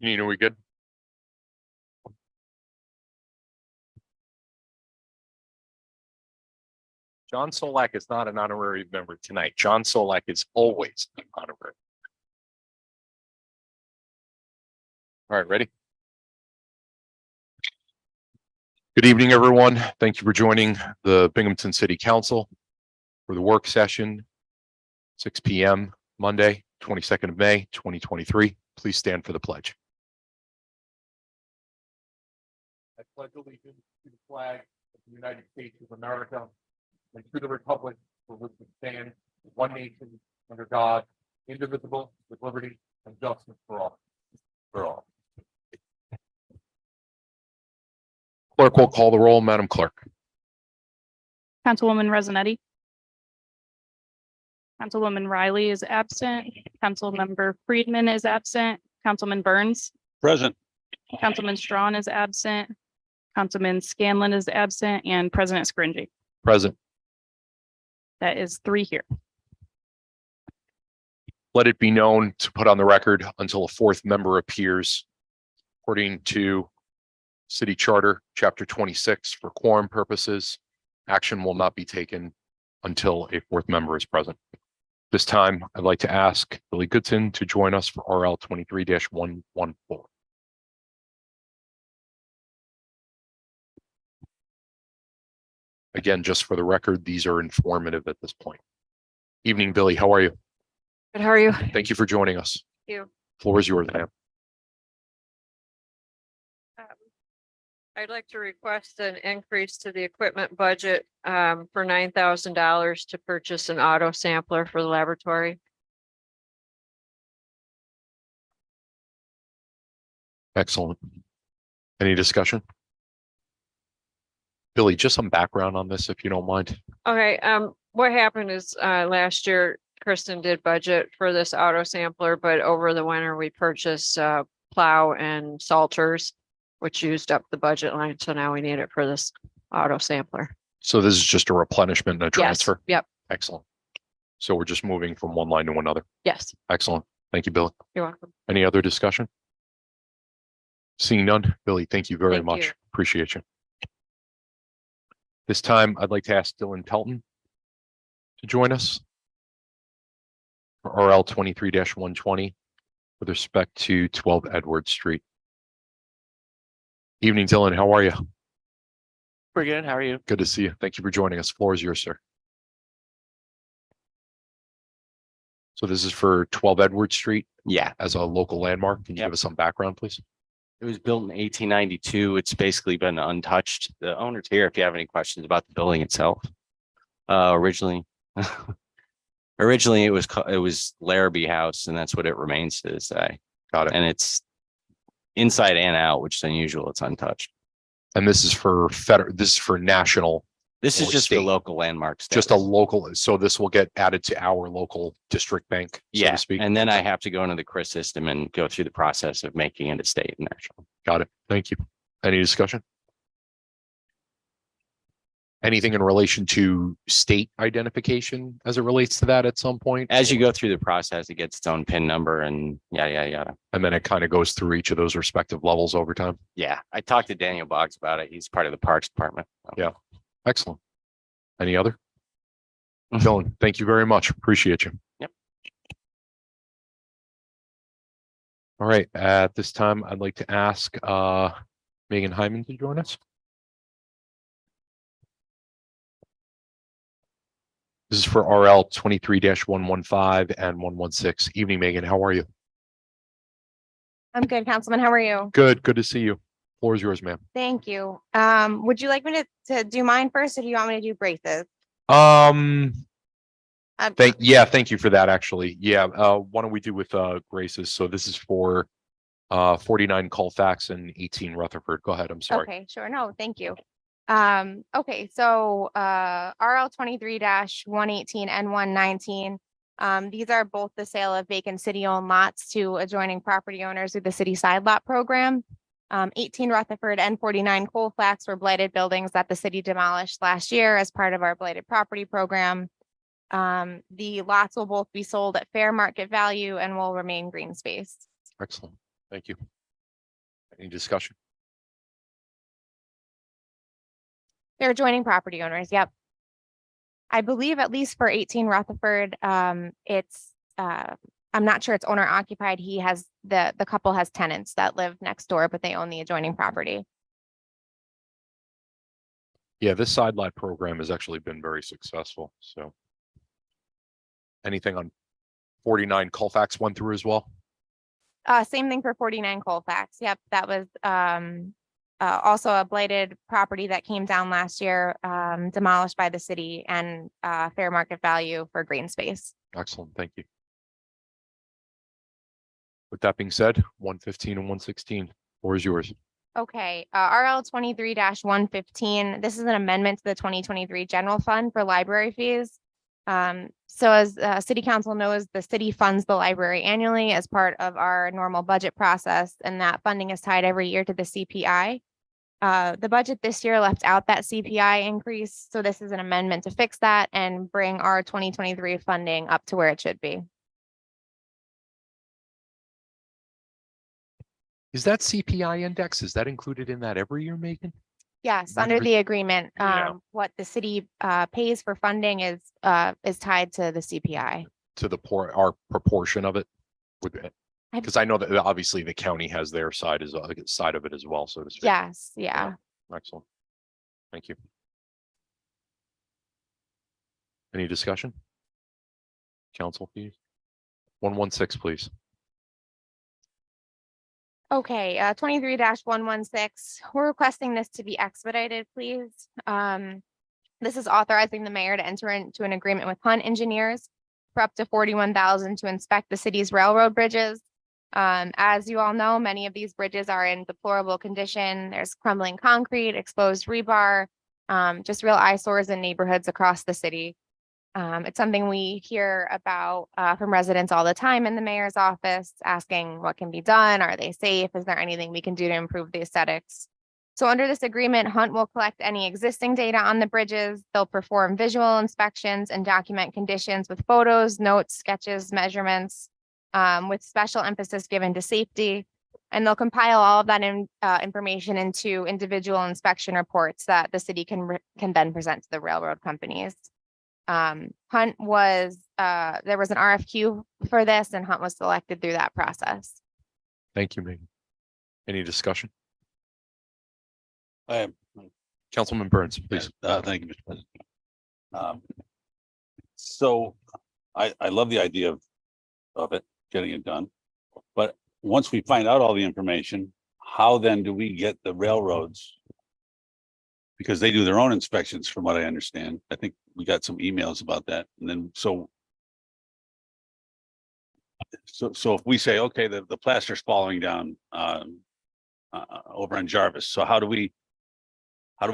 Nina, we good? John Solak is not an honorary member tonight. John Solak is always an honorary. All right, ready? Good evening, everyone. Thank you for joining the Binghamton City Council for the work session, 6 p.m. Monday, 22nd of May, 2023. Please stand for the pledge. I pledge allegiance to the flag of the United States of America and to the republic for which it stands, one nation, under God, indivisible, with liberty and justice for all. For all. Clerk will call the roll. Madam Clerk. Councilwoman Resonetti. Councilwoman Riley is absent. Councilmember Friedman is absent. Councilman Burns. Present. Councilman Strawn is absent. Councilman Scanlon is absent, and President Scringy. Present. That is 3 here. Let it be known to put on the record until a fourth member appears, according to City Charter, Chapter 26, for quorum purposes, action will not be taken until a fourth member is present. This time, I'd like to ask Billy Goodson to join us for RL 23-114. Again, just for the record, these are informative at this point. Evening, Billy. How are you? Good, how are you? Thank you for joining us. Thank you. Floor is yours, ma'am. I'd like to request an increase to the equipment budget for $9,000 to purchase an auto sampler for the laboratory. Excellent. Any discussion? Billy, just some background on this, if you don't mind. Okay, what happened is last year, Kristen did budget for this auto sampler, but over the winter, we purchased plow and salters, which used up the budget line. So now we need it for this auto sampler. So this is just a replenishment and a Yes, transfer? yep, Excellent. So we're just moving from one line to another. yes, Excellent. Thank you, Billy. you're welcome. Any other discussion? Seeing none, Billy, thank you very Thank much. you. Appreciate you. This time, I'd like to ask Dylan Pelton to join us for RL 23-120 with respect to 12 Edward Street. Evening, Dylan. How are you? Pretty good. How are you? Good to see you. Thank you for joining us. Floor is yours, sir. So this is for 12 Edward Street Yeah, as a local landmark. Can you Yep. give us some background, please? it was built in 1892. It's basically been untouched. The owner's here if you have any questions about the building itself. Originally, originally it was Larrabee House, and that's what it remains to this day. Got it. And it's inside and out, which is unusual. It's untouched. And this is for federal, this is for national, This is Or just for state. local landmarks. just a local. So this will get added to our local district bank, so Yeah, to speak. and then I have to go into the CRIS system and go through the process of making it a state and national. Got it. Thank you. Any discussion? Anything in relation to state identification as it relates to that at some point? As you go through the process, it gets its own PIN number and yada, yada, yada. And then it kind of goes through each of those respective levels over time. Yeah, I talked to Daniel Boggs about it. He's part of the Parks Department. Yeah. Excellent. Any other? Mhm. Dylan, thank you very much. Appreciate you. Yep. All right, at this time, I'd like to ask Megan Hyman to join us. This is for RL 23-115 and 116. Evening, Megan. How are you? I'm good, Councilman. How are you? Good. Good to see you. Floor is yours, ma'am. Thank you. Would you like me to do mine first, or do you want me to do braces? Thank you for that, actually. Yeah, why don't we do with Grace's? So this is for 49 Colfax and 18 Rutherford. Go ahead. I'm sorry. Okay, sure. No, thank you. Okay, so RL 23-118 and 119. These are both the sale of vacant city-owned lots to adjoining property owners through the city side lot program. 18 Rutherford and 49 Colfax were blighted buildings that the city demolished last year as part of our blighted property program. The lots will both be sold at fair market value and will remain green space. Excellent. Thank you. Any discussion? They're adjoining property owners, yep. I believe at least for 18 Rutherford, it's, I'm not sure it's owner occupied. He has, the couple has tenants that live next door, but they own the adjoining property. Yeah, this side lot program has actually been very successful, so. Anything on 49 Colfax went through as well? Same thing for 49 Colfax. Yep, that was also a blighted property that came down last year, demolished by the city and fair market value for green space. Excellent, thank you. With that being said, 115 and 116, floor is yours. Okay, RL 23-115. This is an amendment to the 2023 general fund for library fees. So as city council knows, the city funds the library annually as part of our normal budget process, and that funding is tied every year to the CPI. The budget this year left out that CPI increase, so this is an amendment to fix that and bring our 2023 funding up to where it should be. Is that CPI index, is that included in that every year, Megan? Yes, Not under every- the agreement, Yeah. what the city pays for funding is tied to the CPI. To the our proportion of it? Would it? I- Because I know that obviously the county has their side side of it as well, so to speak. Yes, yeah. Excellent. Thank you. Any discussion? Council, please. 116, please. Okay, 23-116, we're requesting this to be expedited, please. This is authorizing the mayor to enter into an agreement with Hunt Engineers for up to $41,000 to inspect the city's railroad bridges. As you all know, many of these bridges are in deplorable condition. There's crumbling concrete, exposed rebar, just real eyesores in neighborhoods across the city. It's something we hear about from residents all the time in the mayor's office, asking what can be done. Are they safe? Is there anything we can do to improve the aesthetics? So under this agreement, Hunt will collect any existing data on the bridges. They'll perform visual inspections and document conditions with photos, notes, sketches, measurements, with special emphasis given to safety. And they'll compile all of that information into individual inspection reports that the city can then present to the railroad companies. Hunt was, there was an RFQ for this and Hunt was selected through that process. Thank you, Megan. Any discussion? I Councilman Burns, please. Thank you, Mr. President. So I love the idea of it, getting it done. But once we find out all the information, how then do we get the railroads? Because they do their own inspections, from what I understand. I think we got some emails about that. And then so if we say, okay, the plaster's falling down over on Jarvis, so how do we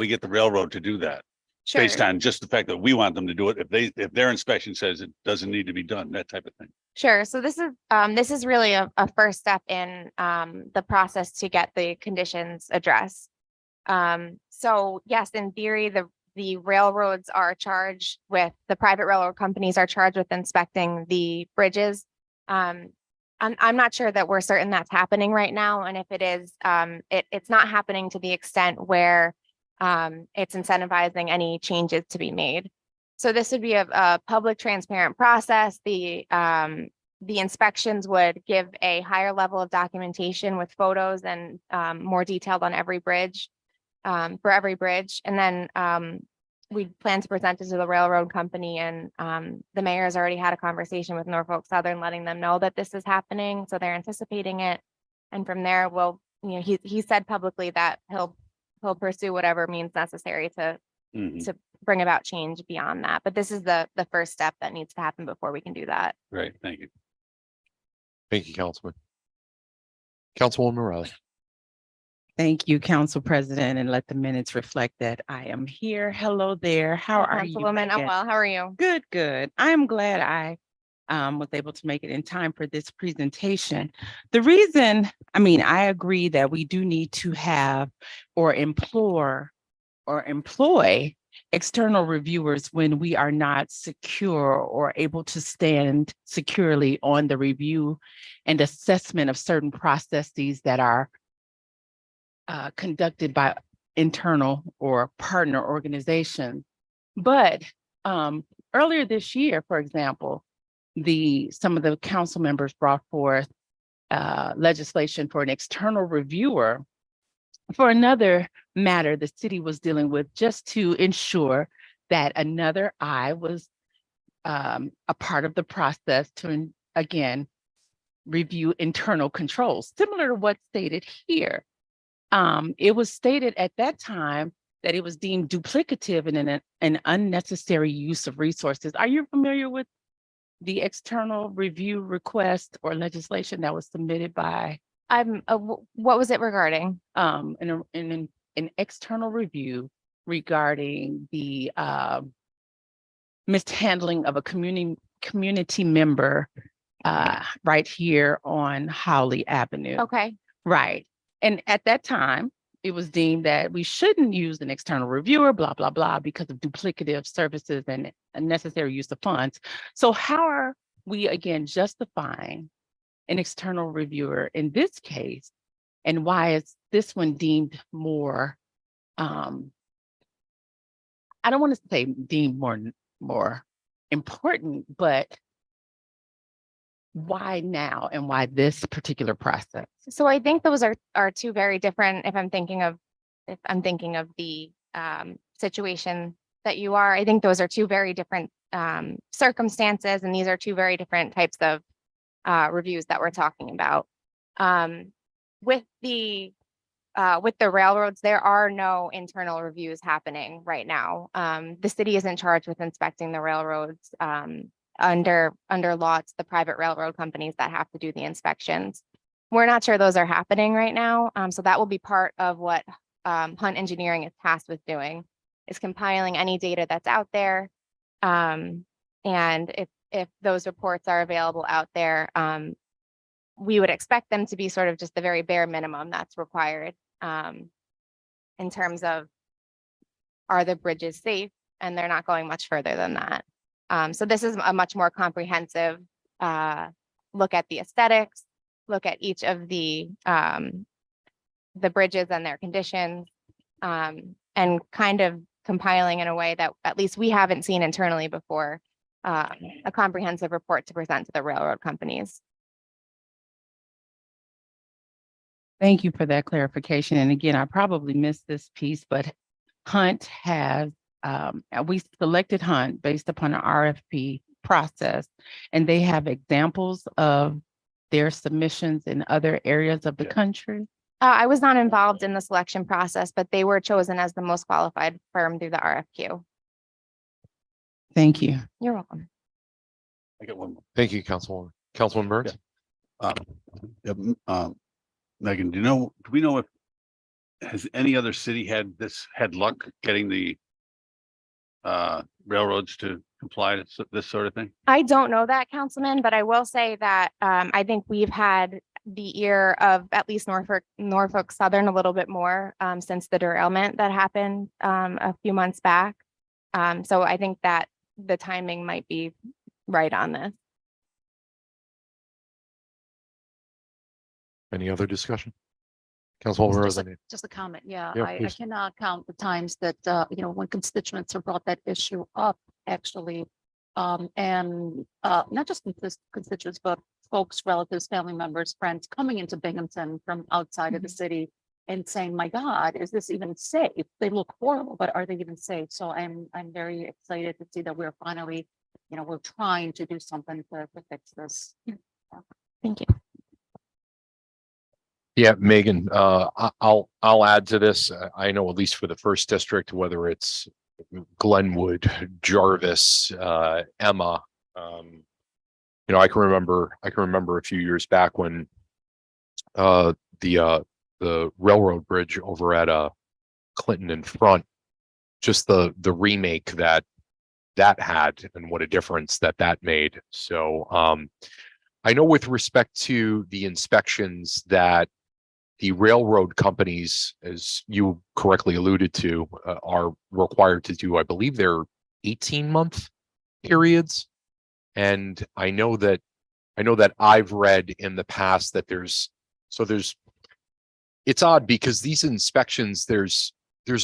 get the railroad to do that? Sure. Based on just the fact that we want them to do it, if their inspection says it doesn't need to be done, that type of thing. Sure. So this is really a first step in the process to get the conditions addressed. So yes, in theory, the railroads are charged with, the private railroad companies are charged with inspecting the bridges. I'm not sure that we're certain that's happening right now. And if it is, it's not happening to the extent where it's incentivizing any changes to be made. So this would be a public, transparent process. The inspections would give a higher level of documentation with photos and more detailed on every bridge, for every bridge. And then we plan to present it to the railroad company, and the mayor has already had a conversation with Norfolk Southern, letting them know that this is happening. So they're anticipating it. And from there, he said publicly that he'll pursue whatever means necessary to bring about change beyond that. But this is the first step that needs to happen before we can do that. Great, thank you. Thank you, Councilman. Councilwoman Morales. Thank you, Council President, and let the minutes reflect that I am here. Hello there. How are you? Councilwoman, I'm Megan? well. How are you? Good, good. I'm glad I was able to make it in time for this presentation. The reason, I agree that we do need to have or employ external reviewers when we are not secure or able to stand securely on the review and assessment of certain processes that are conducted by internal or partner organizations. But earlier this year, for example, some of the council members brought forth legislation for an external reviewer for another matter the city was dealing with, just to ensure that another eye was a part of the process to, again, review internal controls, similar to what's stated here. It was stated at that time that it was deemed duplicative and an unnecessary use of resources. Are you familiar with the external review request or legislation that was submitted by What was it regarding? an external review regarding the mishandling of a community member right here on Howley Avenue? Okay, Right. And at that time, it was deemed that we shouldn't use an external reviewer, blah, blah, blah, because of duplicative services and unnecessary use of funds. So how are we, again, justifying an external reviewer in this case? And why is this one deemed more, I don't want to say deemed more important, but why now and why this particular process? so I think those are two very different, if I'm thinking of the situation that you are, I think those are two very different circumstances, and these are two very different types of reviews that we're talking about. With the railroads, there are no internal reviews happening right now. The city isn't charged with inspecting the railroads. Under law, it's the private railroad companies that have to do the inspections. We're not sure those are happening right now. So that will be part of what Hunt Engineering is tasked with doing, is compiling any data that's out there. And if those reports are available out there, we would expect them to be sort of just the very bare minimum that's required in terms of, are the bridges safe? And they're not going much further than that. So this is a much more comprehensive look at the aesthetics, look at each of the bridges and their conditions, and kind of compiling in a way that at least we haven't seen internally before, a comprehensive report to present to the railroad companies. Thank you for that clarification. And again, I probably missed this piece, but Hunt has, we selected Hunt based upon an RFP process, and they have examples of their submissions in other areas of the country. I was not involved in the selection process, but they were chosen as the most qualified firm through the RFQ. Thank you. You're welcome. I got one more. Thank you, Councilwoman Burns. Megan, do we know if, has any other city had luck getting the railroads to comply to this sort of thing? I don't know that, Councilman, but I will say that I think we've had the ear of at least Norfolk Southern a little bit more since the derailment that happened a few months back. So I think that the timing might be right on this. Any other discussion? Councilwoman Rosen. Just a comment, yeah, Yeah, I please. cannot count the times that, when constituents have brought that issue up, actually. And not just constituents, but folks, relatives, family members, friends coming into Binghamton from outside of the city and saying, my God, is this even safe? They look horrible, but are they even safe? So I'm very excited to see that we're finally, we're trying to do something to fix this. Thank you. Yeah, Megan, I'll add to this. I know at least for the first district, whether it's Glenwood, Jarvis, Emma, I can remember a few years back when the railroad bridge over at Clinton in Front, just the remake that had and what a difference that made. So I know with respect to the inspections that the railroad companies, as you correctly alluded to, are required to do, I believe they're 18-month periods. And I know that I've read in the past that there's it's odd because these inspections, there's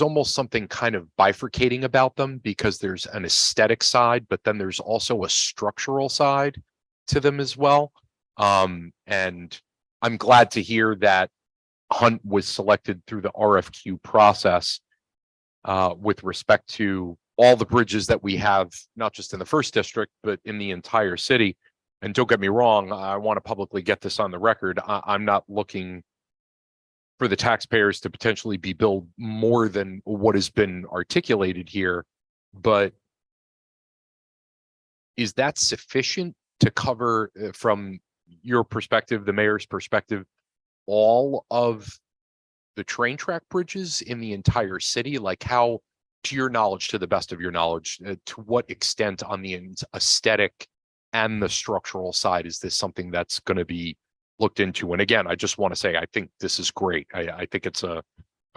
almost something kind of bifurcating about them because there's an aesthetic side, but then there's also a structural side to them as well. And I'm glad to hear that Hunt was selected through the RFQ process with respect to all the bridges that we have, not just in the first district, but in the entire city. And don't get me wrong, I want to publicly get this on the record. I'm not looking for the taxpayers to potentially be billed more than what has been articulated here, but is that sufficient to cover, from your perspective, the mayor's perspective, all of the train track bridges in the entire city? Like how, to your knowledge, to the best of your knowledge, to what extent on the aesthetic and the structural side is this something that's going to be looked into? And again, I just want to say, I think this is great. I think it's a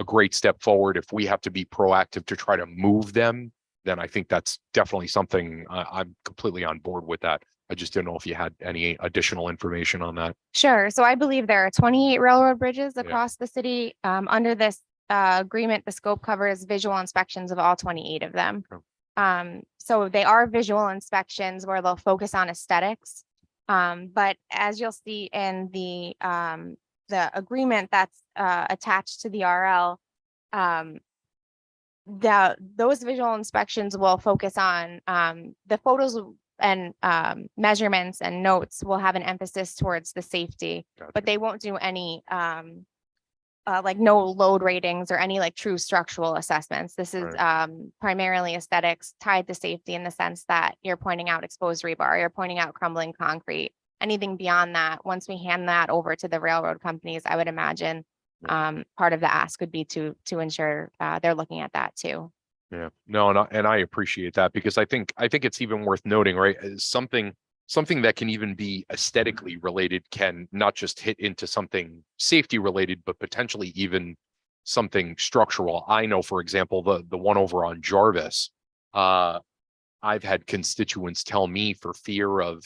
great step forward. If we have to be proactive to try to move them, then I think that's definitely something I'm completely on board with that. I just didn't know if you had any additional information on that. Sure. So I believe there are 28 railroad bridges across the city. Under this agreement, the scope covers visual inspections of all 28 of them. So they are visual inspections where they'll focus on aesthetics. But as you'll see in the agreement that's attached to the RL, those visual inspections will focus on the photos and measurements and notes will have an emphasis towards the safety, but they won't do any like no load ratings or any like true structural assessments. This is primarily aesthetics tied to safety in the sense that you're pointing out exposed rebar, you're pointing out crumbling concrete. Anything beyond that, once we hand that over to the railroad companies, I would imagine part of the ask would be to ensure they're looking at that too. Yeah, no, and I appreciate that because I think it's even worth noting, right? Is something that can even be aesthetically related can not just hit into something safety related, but potentially even something structural. I know, for example, the one over on Jarvis, I've had constituents tell me for fear of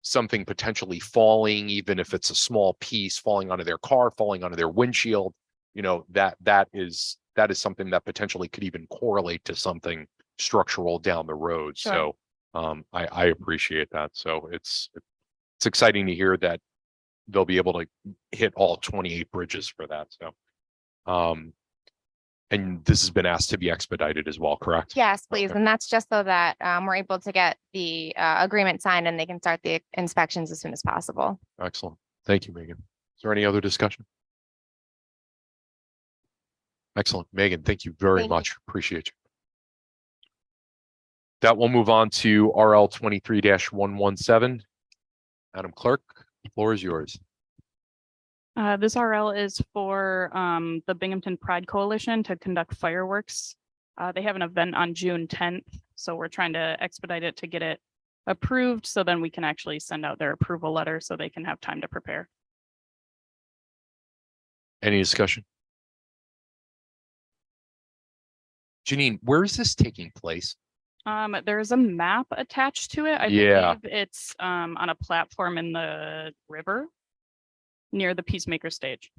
something potentially falling, even if it's a small piece falling onto their car, falling onto their windshield, that is something that potentially could even correlate to something structural down the road. Sure. So I appreciate that. So it's exciting to hear that they'll be able to hit all 28 bridges for that. So, and this has been asked to be expedited as well, correct? Yes, please. Okay. And that's just so that we're able to get the agreement signed and they can start the inspections as soon as possible. Excellent. Thank you, Megan. Is there any other discussion? Excellent. Megan, thank you very Thank you. much. Appreciate you. That will move on to RL 23-117. Madam Clerk, the floor is yours. This RL is for the Binghamton Pride Coalition to conduct fireworks. They have an event on June 10th, so we're trying to expedite it to get it approved so then we can actually send out their approval letter so they can have time to prepare. Any discussion? Janine, where is this taking place? There's a map attached to it. I Yeah. believe it's on a platform in the river near the Peacemaker stage.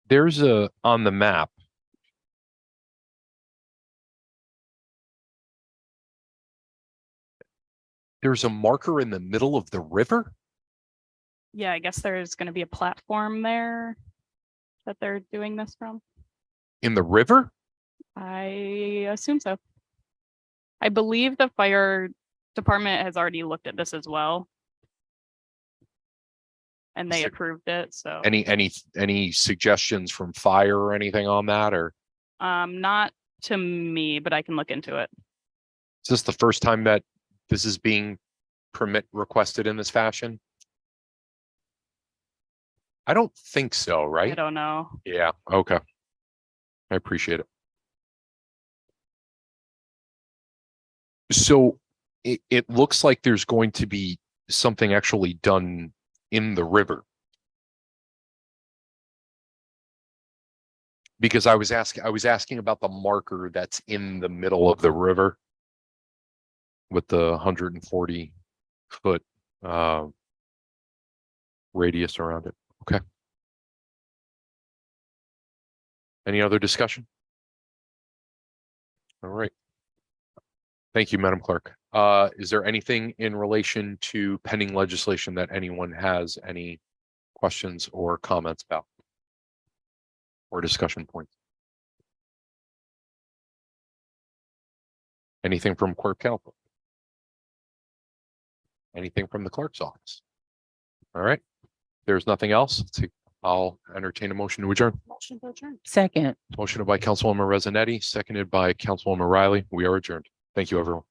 There's on the map. There's a marker in the middle of the river? Yeah, I guess there's going to be a platform there that they're doing this from. In the river? I assume so. I believe the fire department has already looked at this as well. And they Is there approved it, so. Any suggestions from fire or anything on that, or Not to me, but I can look into it. is this the first time that this is being permit requested in this fashion? I don't think so, I right? don't know. Yeah, okay. I appreciate it. So it looks like there's going to be something actually done in the river. Because I was asking about the marker that's in the middle of the river with the 140-foot radius around it. Okay. Any other discussion? All right. Thank you, Madam Clerk. Is there anything in relation to pending legislation that anyone has any questions or comments about? Or discussion points? Anything from Court Counsel? Anything from the clerk's office? All right. There's nothing else. I'll entertain a motion to adjourn. Motion to adjourn. Second. Motion by Councilwoman Resonetti, seconded by Councilwoman Riley. We are adjourned. Thank you, everyone.